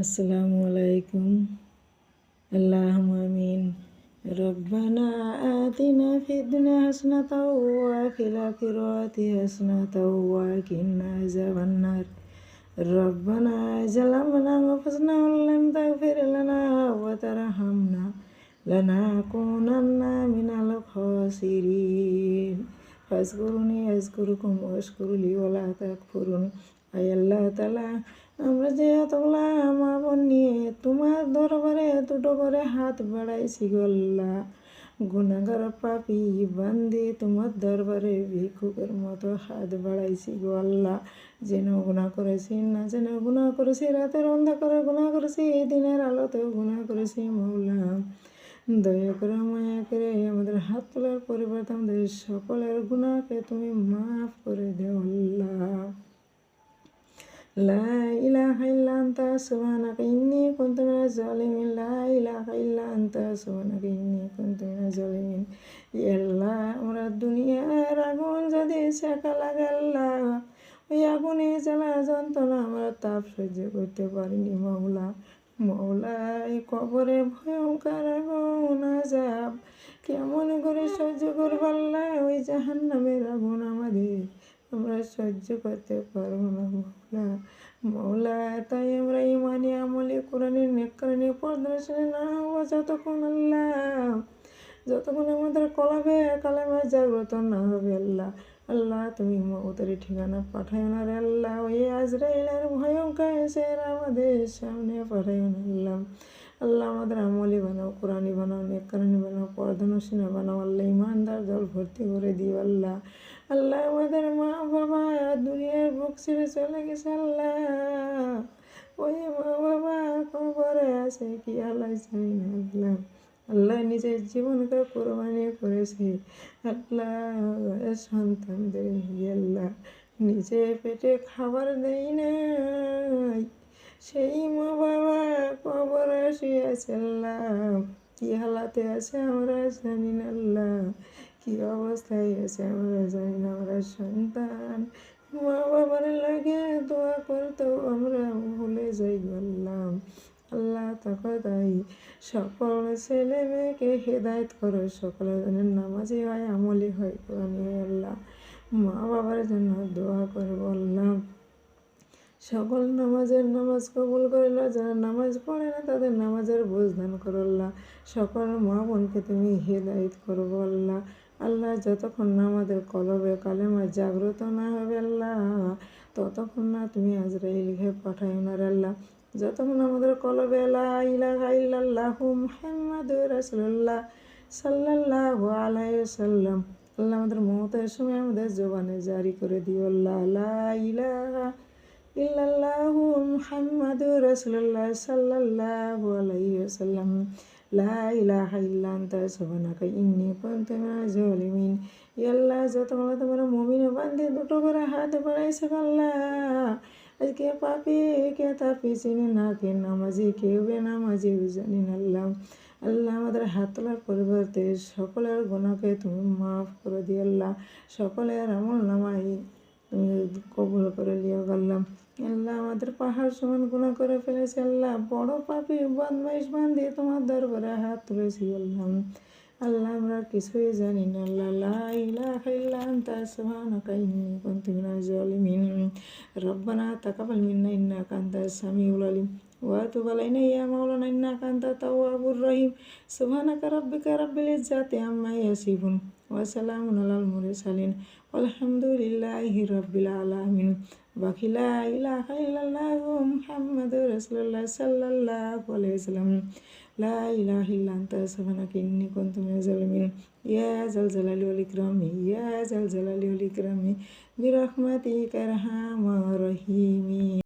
আসসালামু আলাইকুম। আল্লাহুম্মা আমিন। রব্বানা আতিনা ফিদ দুনিয়া হাসানাতাও ওয়া ফিল আখিরাতি হাসানাতাও ওয়া কিনা আযাবান্নার। রব্বানা জালামনা আনফুসানা ওয়া লাম তাগফির লানা ওয়া তারহামনা লানাকুনান্না মিনাল খাসিরিন। ফাজকুরুনি আযকুরুকুম ওয়াশকুরুলি ওয়া লা তাকফুরুন। আয় আল্লাহ তাআলা, আমরা যে এতগুলা মা বোন নিয়ে তোমার দরবারে দুটো করে হাত বাড়াইছি গো আল্লাহ। গুনাহগার পাপী বান্দি তোমার দরবারে ভিক্ষুকের মতো হাত বাড়াইছি গো আল্লাহ। যেন গুনাহ করেছি, না যেন গুনাহ করেছি, রাতের অন্ধকারে গুনাহ করেছি, এই দিনের আলোতেও গুনাহ করেছি মৌলা। দয়া করে মায়া করে আমাদের হাত তোলার পরিবর্তে আমাদের সকলের গুনাহকে তুমি মাফ করে দেও আল্লাহ। লা ইলাহা ইল্লা আনতা সুবহানাকা ইন্নী কুনতু মিনাজ জালিমিন। লা ইলাহা ইল্লা আনতা সুবহানাকা ইন্নী কুনতু মিনাজ জালিমিন। ইয়া আল্লাহ, আমরা দুনিয়ার আগুন যদি সেকা লাগে আল্লাহ, ওই আগুনে জ্বালা যন্ত্রণা আমরা তাপ সহ্য করতে পারিনি মৌলা। মৌলা, এই কবরে ভয়ঙ্কর আগুন আযাব কেমন করে সহ্য করব আল্লাহ? ওই জাহান্নামের আগুন আমাদের আমরা সহ্য করতে পারবো না মৌলা। মৌলা, তাই আমরা ইমানি আমলে কোরআনে নেককারণে পর্দর্শনে না হবো যতক্ষণ আল্লাহ, যতক্ষণ আমাদের কলবে কালেমা জাগ্রত না হবে আল্লাহ। আল্লাহ, তুমি মওতের ঠিকানা পাঠাইও না রে আল্লাহ। ওই আজরাইলের ভয়ঙ্কর এসের আমাদের সামনে পাঠাইও না আল্লাহ। আল্লাহ, আমাদের আমলি বানাও, কোরআনি বানাও, নেককারণী বানাও, পর্দানসীনা বানাও আল্লাহ। ইমানদার দল ভর্তি করে দিও আল্লাহ। আল্লাহ, আমাদের মা বাবা দুনিয়ার বুক ছেড়ে চলে গেছে আল্লাহ। ওই মা বাবা কবরে আছে কি আল্লাহ জানি না আল্লাহ। আল্লাহ নিজের জীবনকে কোরবানি করেছে আল্লাহ সন্তানদের নিয়ে আল্লাহ। নিজে পেটে খাবার দেয় নাই, সেই মা বাবা কবরে শুয়ে আছে আল্লাহ। কি হালাতে আছে আমরা জানি না আল্লাহ, কি অবস্থায় আছে আমরা জানি না। আমরা সন্তান মা বাবার লাগে দোয়া করতেও আমরা ভুলে যাই আল্লাহ। আল্লাহ, তাই সকল ছেলে মেয়েকে হেদায়েত করো, সকলে যেন নামাজি হয়, আমলি হয়, কোরআনি হয় আল্লাহ। মা বাবার জন্য দোয়া করবো আল্লাহ। সকল নামাজ কবুল করিল, যারা নামাজ পড়ে না তাদের নামাজের বোঝ দান করো আল্লাহ। সকল মা বোনকে তুমি হেদায়েত করবো আল্লাহ। আল্লাহ, যতক্ষণ না আমাদের কলবে কালেমা জাগ্রত না হবে আল্লাহ, ততক্ষণ না তুমি আজরাইলকে পাঠাইও না রে আল্লাহ। যতক্ষণ আমাদের কলবে লা ইলাহা ইল্লাল্লাহু মুহাম্মাদুর রাসূলুল্লাহ সাল্লাল্লাহু আলাইহি ওয়াসাল্লাম, আল্লাহ আমাদের মওতের সময় আমাদের জবানে জারি করে দিও আল্লাহ। লা ইলাহা ইল্লাল্লাহু মুহাম্মাদুর রাসূলুল্লাহ সাল্লাল্লাহু আলাইহি ওয়াসাল্লাম। লা ইলাহা ইল্লা আনতা সুবহানাকা ইন্নী কুনতু মিনাজ জালিমিন। ইয়া আল্লাহ, যতগুলো তোমার মুমিন বান্দে দুটো করে হাত বাড়াইছে আল্লাহ, আজকে পাপী কে তাপী চিনি না, কে নামাজি কে বেনামাজি জানি না আল্লাহ। আল্লাহ, আমাদের হাত তোলার পরিবর্তে সকলের গুনাহকে তুমি মাফ করে দিও আল্লাহ। সকলের আমল নামাই তুমি কবুল করে লিও আল্লাহ। আল্লাহ, আমাদের পাহাড় সমান গুনাহ করে ফেলেছে আল্লাহ। বড় পাপী বদমাইশ বান্দি তোমার দরবারে হাত তুলেছি আল্লাহ। আল্লাহ, আমরা কিছুই জানি না আল্লাহ। লা ইলাহা ইল্লা আনতা সুবহানাকা ইন্নী কুনতু মিনাজ জালিমিন। রব্বানা তাকাব্বাল মিন্না ইন্নাকা আনতাস সামিউল আলিম ওয়া তুব আলাইনা ইয়া মাওলানা ইন্নাকা আনতাত তাওয়াবুর রহিম। সুবহানাকা রাব্বিকা রাব্বিল ইজ্জাতি আম্মা ইয়াসিফুন ওয়া সালামুন আলাল মুরসালিন আলহামদুলিল্লাহি রাব্বিল আলামিন। বাকি লা ইলাহা ইল্লাল্লাহু মুহাম্মাদুর রাসূলুল্লাহ সাল্লাল্লাহু আলাইহি ওয়াসাল্লাম। লা ইলাহা ইল্লা আনতা সুবহানাকা ইন্নী কুনতু মিনাজ জালিমিন। ইয়া যাল জালালি ওয়াল ইকরামি, ইয়া যাল জালালি ওয়াল ইকরামি, বিরহমাতিকা আরহামার রাহিমিন।